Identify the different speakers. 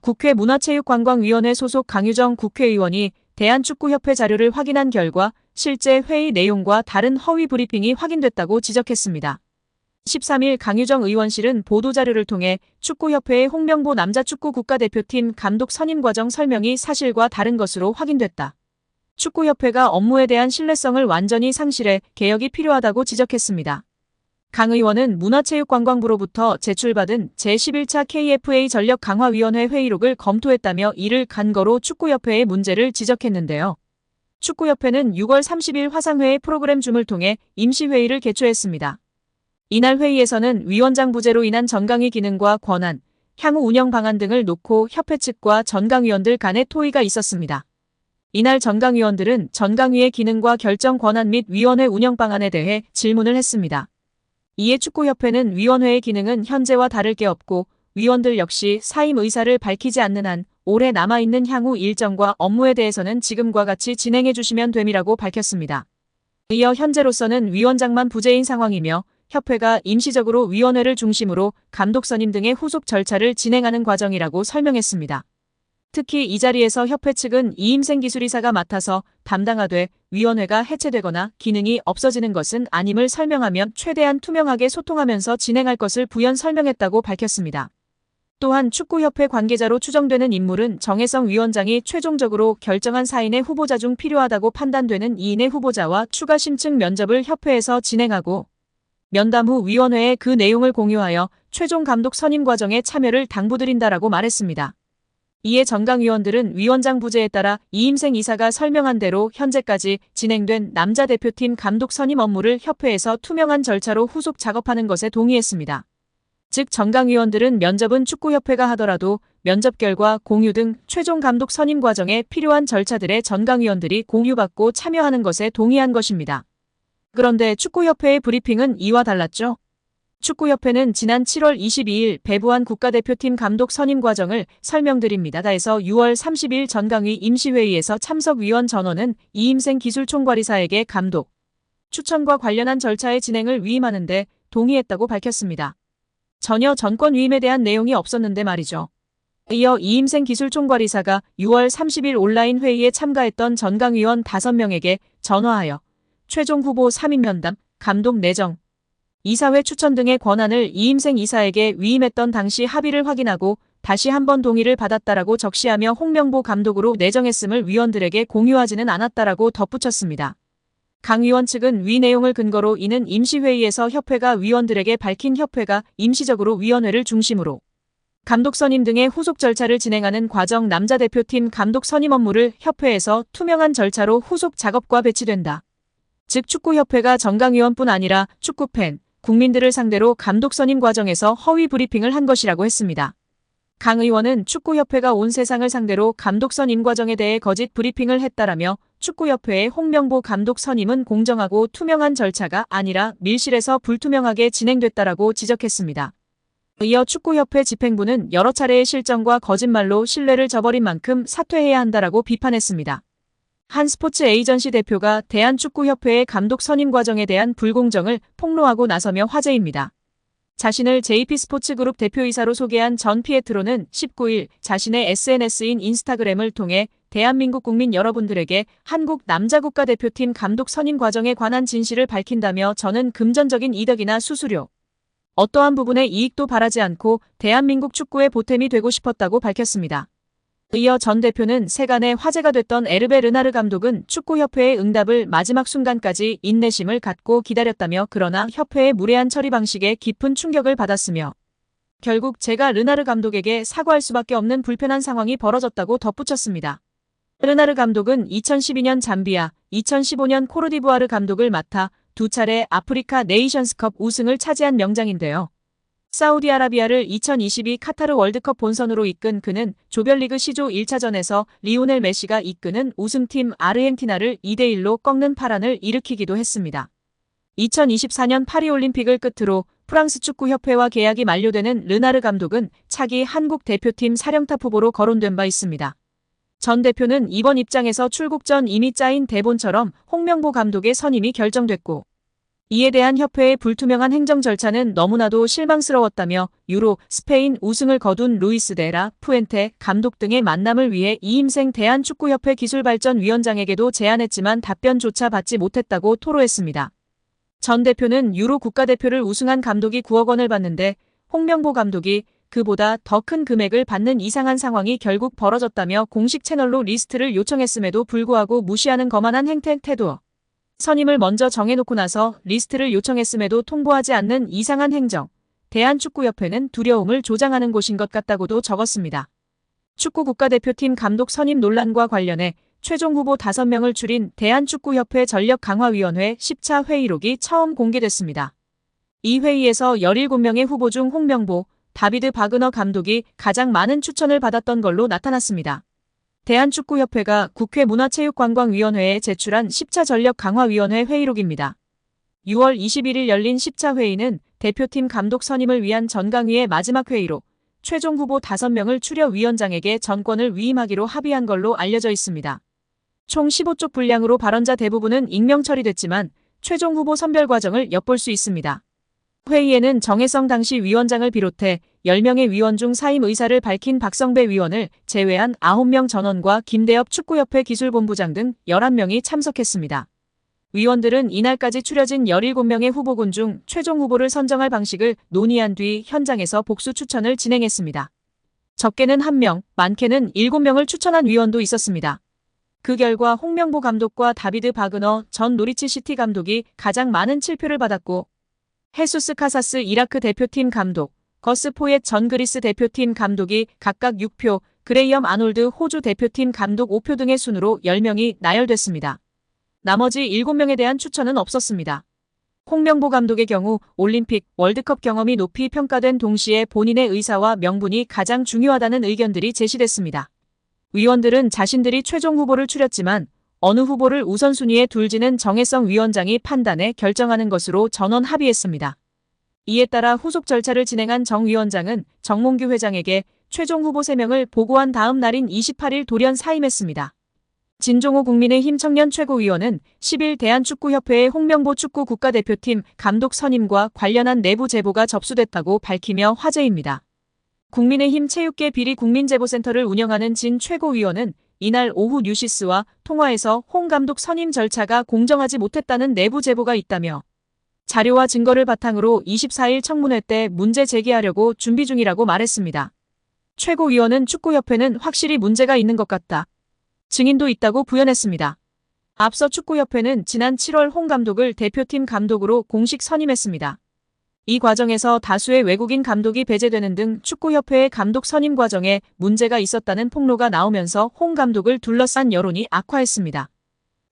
Speaker 1: 국회 문화체육관광위원회 소속 강유정 국회의원이 대한축구협회 자료를 확인한 결과 실제 회의 내용과 다른 허위 브리핑이 확인됐다고 지적했습니다. 13일 강유정 의원실은 보도자료를 통해 축구협회의 홍명보 남자축구 국가대표팀 감독 선임 과정 설명이 사실과 다른 것으로 확인됐다. 축구협회가 업무에 대한 신뢰성을 완전히 상실해 개혁이 필요하다고 지적했습니다. 강 의원은 문화체육관광부로부터 제출받은 제11차 KFA 전력강화위원회 회의록을 검토했다며 이를 근거로 축구협회의 문제를 지적했는데요. 축구협회는 6월 30일 화상회의 프로그램 줌을 통해 임시회의를 개최했습니다. 이날 회의에서는 위원장 부재로 인한 전강위 기능과 권한, 향후 운영 방안 등을 놓고 협회 측과 전강위원들 간의 토의가 있었습니다. 이날 전강위원들은 전강위의 기능과 결정 권한 및 위원회 운영 방안에 대해 질문을 했습니다. 이에 축구협회는 위원회의 기능은 현재와 다를 게 없고 위원들 역시 사임 의사를 밝히지 않는 한 올해 남아있는 향후 일정과 업무에 대해서는 지금과 같이 진행해 주시면 됨이라고 밝혔습니다. 이어 현재로서는 위원장만 부재인 상황이며 협회가 임시적으로 위원회를 중심으로 감독 선임 등의 후속 절차를 진행하는 과정이라고 설명했습니다. 특히 이 자리에서 협회 측은 이임생 기술이사가 맡아서 담당하되 위원회가 해체되거나 기능이 없어지는 것은 아님을 설명하며 최대한 투명하게 소통하면서 진행할 것을 부연 설명했다고 밝혔습니다. 또한 축구협회 관계자로 추정되는 인물은 정혜성 위원장이 최종적으로 결정한 4인의 후보자 중 필요하다고 판단되는 2인의 후보자와 추가 심층 면접을 협회에서 진행하고 면담 후 위원회에 그 내용을 공유하여 최종 감독 선임 과정에 참여를 당부드린다라고 말했습니다. 이에 전강위원들은 위원장 부재에 따라 이임생 이사가 설명한 대로 현재까지 진행된 남자 대표팀 감독 선임 업무를 협회에서 투명한 절차로 후속 작업하는 것에 동의했습니다. 즉 전강위원들은 면접은 축구협회가 하더라도 면접 결과 공유 등 최종 감독 선임 과정에 필요한 절차들에 전강위원들이 공유받고 참여하는 것에 동의한 것입니다. 그런데 축구협회의 브리핑은 이와 달랐죠. 축구협회는 지난 7월 22일 배부한 국가대표팀 감독 선임 과정을 설명드립니다에서 6월 30일 전강위 임시회의에서 참석위원 전원은 이임생 기술총괄이사에게 감독, 추천과 관련한 절차의 진행을 위임하는 데 동의했다고 밝혔습니다. 전혀 전권 위임에 대한 내용이 없었는데 말이죠. 이어 이임생 기술총괄이사가 6월 30일 온라인 회의에 참가했던 전강위원 5명에게 전화하여 최종 후보 3인 면담, 감독 내정, 이사회 추천 등의 권한을 이임생 이사에게 위임했던 당시 합의를 확인하고 다시 한번 동의를 받았다라고 적시하며 홍명보 감독으로 내정했음을 위원들에게 공유하지는 않았다라고 덧붙였습니다. 강 의원 측은 위 내용을 근거로 이는 임시회의에서 협회가 위원들에게 밝힌 협회가 임시적으로 위원회를 중심으로 감독 선임 등의 후속 절차를 진행하는 과정 남자 대표팀 감독 선임 업무를 협회에서 투명한 절차로 후속 작업과 배치된다. 즉 축구협회가 전강위원뿐 아니라 축구팬, 국민들을 상대로 감독 선임 과정에서 허위 브리핑을 한 것이라고 했습니다. 강 의원은 축구협회가 온 세상을 상대로 감독 선임 과정에 대해 거짓 브리핑을 했다라며 축구협회의 홍명보 감독 선임은 공정하고 투명한 절차가 아니라 밀실에서 불투명하게 진행됐다라고 지적했습니다. 이어 축구협회 집행부는 여러 차례의 실정과 거짓말로 신뢰를 저버린 만큼 사퇴해야 한다라고 비판했습니다. 한 스포츠 에이전시 대표가 대한축구협회의 감독 선임 과정에 대한 불공정을 폭로하고 나서며 화제입니다. 자신을 JP스포츠그룹 대표이사로 소개한 전 피에트로는 19일 자신의 SNS인 인스타그램을 통해 대한민국 국민 여러분들에게 한국 남자국가대표팀 감독 선임 과정에 관한 진실을 밝힌다며 저는 금전적인 이득이나 수수료, 어떠한 부분의 이익도 바라지 않고 대한민국 축구의 보탬이 되고 싶었다고 밝혔습니다. 이어 전 대표는 세간에 화제가 됐던 에르베 르나르 감독은 축구협회의 응답을 마지막 순간까지 인내심을 갖고 기다렸다며 그러나 협회의 무례한 처리 방식에 깊은 충격을 받았으며 결국 제가 르나르 감독에게 사과할 수밖에 없는 불편한 상황이 벌어졌다고 덧붙였습니다. 르나르 감독은 2012년 잠비아, 2015년 코르디부아르 감독을 맡아 두 차례 아프리카 네이션스컵 우승을 차지한 명장인데요. 사우디아라비아를 2022 카타르 월드컵 본선으로 이끈 그는 조별리그 C조 1차전에서 리오넬 메시가 이끄는 우승팀 아르헨티나를 2대1로 꺾는 파란을 일으키기도 했습니다. 2024년 파리올림픽을 끝으로 프랑스 축구협회와 계약이 만료되는 르나르 감독은 차기 한국 대표팀 사령탑 후보로 거론된 바 있습니다. 전 대표는 이번 입장에서 출국 전 이미 짜인 대본처럼 홍명보 감독의 선임이 결정됐고 이에 대한 협회의 불투명한 행정 절차는 너무나도 실망스러웠다며 유로, 스페인 우승을 거둔 루이스 데라 푸엔테 감독 등의 만남을 위해 이임생 대한축구협회 기술발전위원장에게도 제안했지만 답변조차 받지 못했다고 토로했습니다. 전 대표는 유로 국가대표를 우승한 감독이 9억 원을 받는데 홍명보 감독이 그보다 더 큰 금액을 받는 이상한 상황이 결국 벌어졌다며 공식 채널로 리스트를 요청했음에도 불구하고 무시하는 거만한 태도. 선임을 먼저 정해놓고 나서 리스트를 요청했음에도 통보하지 않는 이상한 행정. 대한축구협회는 두려움을 조장하는 곳인 것 같다고도 적었습니다. 축구 국가대표팀 감독 선임 논란과 관련해 최종 후보 5명을 줄인 대한축구협회 전력강화위원회 10차 회의록이 처음 공개됐습니다. 이 회의에서 17명의 후보 중 홍명보, 다비드 바그너 감독이 가장 많은 추천을 받았던 걸로 나타났습니다. 대한축구협회가 국회 문화체육관광위원회에 제출한 10차 전력강화위원회 회의록입니다. 6월 21일 열린 10차 회의는 대표팀 감독 선임을 위한 전강위의 마지막 회의로 최종 후보 5명을 추려 위원장에게 전권을 위임하기로 합의한 걸로 알려져 있습니다. 총 15쪽 분량으로 발언자 대부분은 익명 처리됐지만 최종 후보 선별 과정을 엿볼 수 있습니다. 회의에는 정혜성 당시 위원장을 비롯해 10명의 위원 중 사임 의사를 밝힌 박성배 위원을 제외한 9명 전원과 김대엽 축구협회 기술본부장 등 11명이 참석했습니다. 위원들은 이날까지 추려진 17명의 후보군 중 최종 후보를 선정할 방식을 논의한 뒤 현장에서 복수 추천을 진행했습니다. 적게는 1명, 많게는 7명을 추천한 위원도 있었습니다. 그 결과 홍명보 감독과 다비드 바그너 전 노리치 시티 감독이 가장 많은 7표를 받았고 헤수스 카사스 이라크 대표팀 감독, 거스 포옒 전 그리스 대표팀 감독이 각각 6표, 그레이엄 아놀드 호주 대표팀 감독 5표 등의 순으로 10명이 나열됐습니다. 나머지 7명에 대한 추천은 없었습니다. 홍명보 감독의 경우 올림픽, 월드컵 경험이 높이 평가된 동시에 본인의 의사와 명분이 가장 중요하다는 의견들이 제시됐습니다. 위원들은 자신들이 최종 후보를 추렸지만 어느 후보를 우선순위에 둘지는 정혜성 위원장이 판단해 결정하는 것으로 전원 합의했습니다. 이에 따라 후속 절차를 진행한 정 위원장은 정몽규 회장에게 최종 후보 3명을 보고한 다음 날인 28일 돌연 사임했습니다. 진종호 국민의힘 청년 최고위원은 10일 대한축구협회의 홍명보 축구 국가대표팀 감독 선임과 관련한 내부 제보가 접수됐다고 밝히며 화제입니다. 국민의힘 체육계 비리 국민제보센터를 운영하는 진 최고위원은 이날 오후 뉴시스와 통화에서 홍 감독 선임 절차가 공정하지 못했다는 내부 제보가 있다며 자료와 증거를 바탕으로 24일 청문회 때 문제 제기하려고 준비 중이라고 말했습니다. 최고위원은 축구협회는 확실히 문제가 있는 것 같다. 증인도 있다고 부연했습니다. 앞서 축구협회는 지난 7월 홍 감독을 대표팀 감독으로 공식 선임했습니다. 이 과정에서 다수의 외국인 감독이 배제되는 등 축구협회의 감독 선임 과정에 문제가 있었다는 폭로가 나오면서 홍 감독을 둘러싼 여론이 악화했습니다.